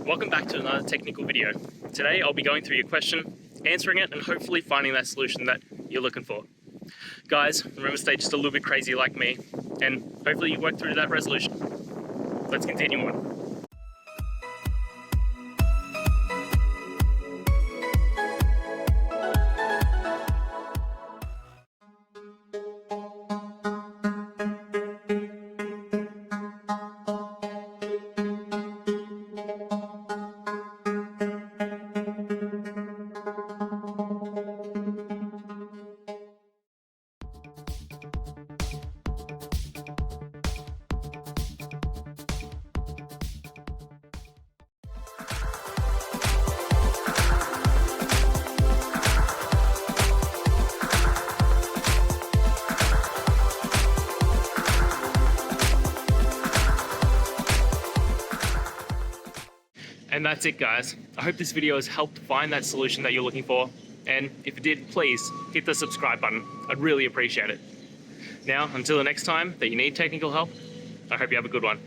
Welcome back to another technical video. Today I'll be going through your question, answering it, and hopefully finding that solution that you're looking for. Guys, remember to stay just a little bit crazy like me, and hopefully you work through that resolution. Let's continue on. And that's it, guys. I hope this video has helped find that solution that you're looking for. And if it did, please hit the subscribe button. I'd really appreciate it. Now, until the next time that you need technical help, I hope you have a good one.